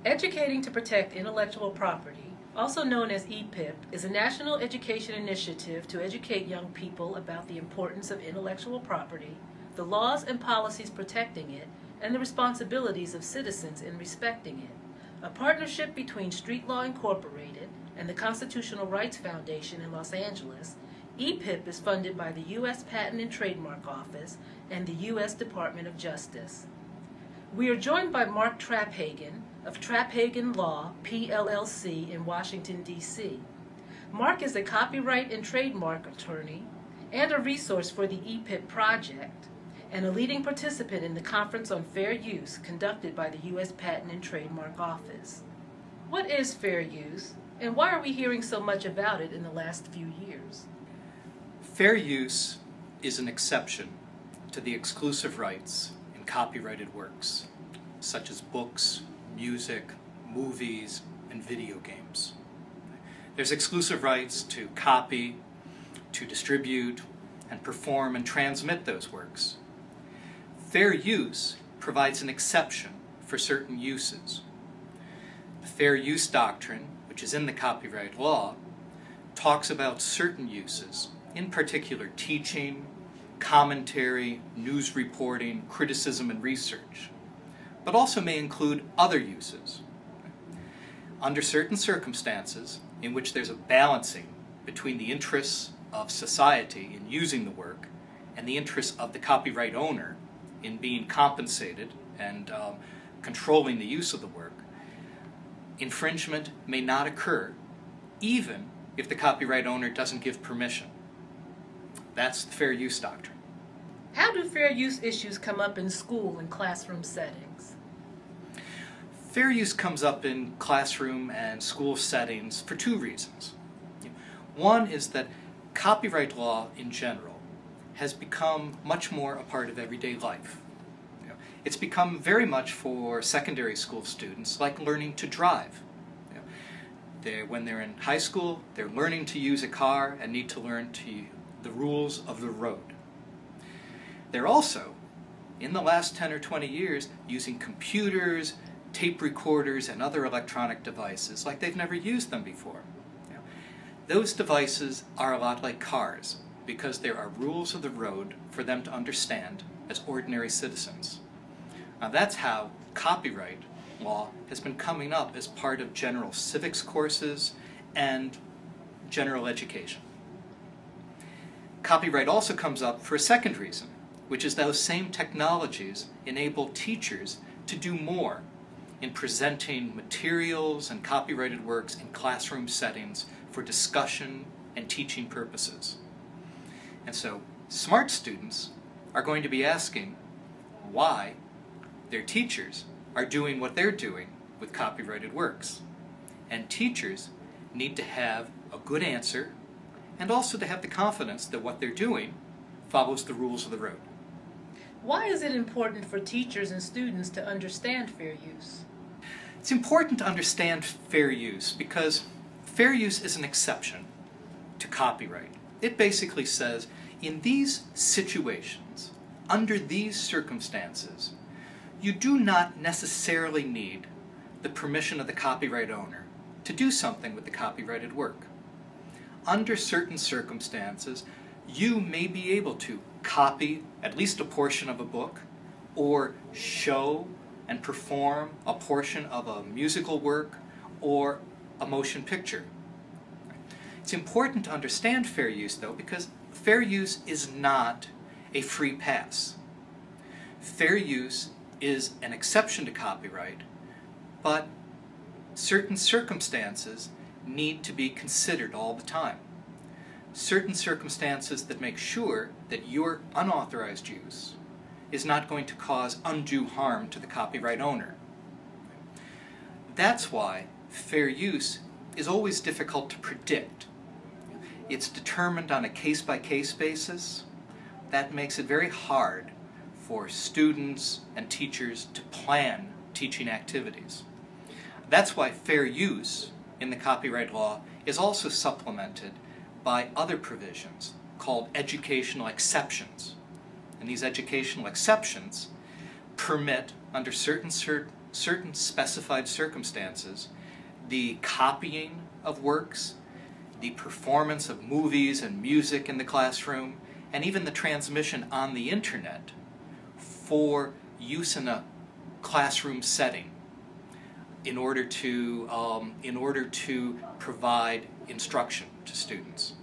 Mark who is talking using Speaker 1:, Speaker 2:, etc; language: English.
Speaker 1: Educating to Protect Intellectual Property, also known as EPIP, is a national education initiative to educate young people about the importance of intellectual property, the laws and policies protecting it, and the responsibilities of citizens in respecting it. A partnership between Street Law Incorporated and the Constitutional Rights Foundation in Los Angeles, EPIP is funded by the U.S. Patent and Trademark Office and the U.S. Department of Justice. We are joined by Mark Traphagen of Traphagen Law, PLLC in Washington, D.C. Mark is a copyright and trademark attorney and a resource for the EPIP project, and a leading participant in the Conference on Fair Use conducted by the U.S. Patent and Trademark Office. What is fair use, and why are we hearing so much about it in the last few years?
Speaker 2: Fair use is an exception to the exclusive rights in copyrighted works, such as books, music, movies, and video games. There's exclusive rights to copy, to distribute, and perform and transmit those works. Fair use provides an exception for certain uses. The fair use doctrine, which is in the copyright law, talks about certain uses, in particular teaching, commentary, news reporting, criticism, and research, but also may include other uses. Under certain circumstances in which there's a balancing between the interests of society in using the work and the interests of the copyright owner in being compensated and controlling the use of the work, infringement may not occur even if the copyright owner doesn't give permission. That's the fair use doctrine.
Speaker 1: How do fair use issues come up in school and classroom settings?
Speaker 2: Fair use comes up in classroom and school settings for two reasons. One is that copyright law in general has become much more a part of everyday life. It's become very much for secondary school students like learning to drive. When they're in high school, they're learning to use a car and need to learn the rules of the road. They're also, in the last 10 or 20 years, using computers, tape recorders, and other electronic devices like they've never used them before. Those devices are a lot like cars because there are rules of the road for them to understand as ordinary citizens. Now that's how copyright law has been coming up as part of general civics courses and general education. Copyright also comes up for a second reason, which is those same technologies enable teachers to do more in presenting materials and copyrighted works in classroom settings for discussion and teaching purposes. And so smart students are going to be asking why their teachers are doing what they're doing with copyrighted works. And teachers need to have a good answer and also to have the confidence that what they're doing follows the rules of the road.
Speaker 1: Why is it important for teachers and students to understand fair use?
Speaker 2: It's important to understand fair use because fair use is an exception to copyright. It basically says, in these situations, under these circumstances, you do not necessarily need the permission of the copyright owner to do something with the copyrighted work. Under certain circumstances, you may be able to copy at least a portion of a book or show and perform a portion of a musical work or a motion picture. It's important to understand fair use, though, because fair use is not a free pass. Fair use is an exception to copyright, but certain circumstances need to be considered all the time. Certain circumstances that make sure that your unauthorized use is not going to cause undue harm to the copyright owner. That's why fair use is always difficult to predict. It's determined on a case-by-case basis. That makes it very hard for students and teachers to plan teaching activities. That's why fair use in the copyright law is also supplemented by other provisions called educational exceptions. And these educational exceptions permit under certain specified circumstances, the copying of works, the performance of movies and music in the classroom, and even the transmission on the internet for use in a classroom setting in order to provide instruction to students.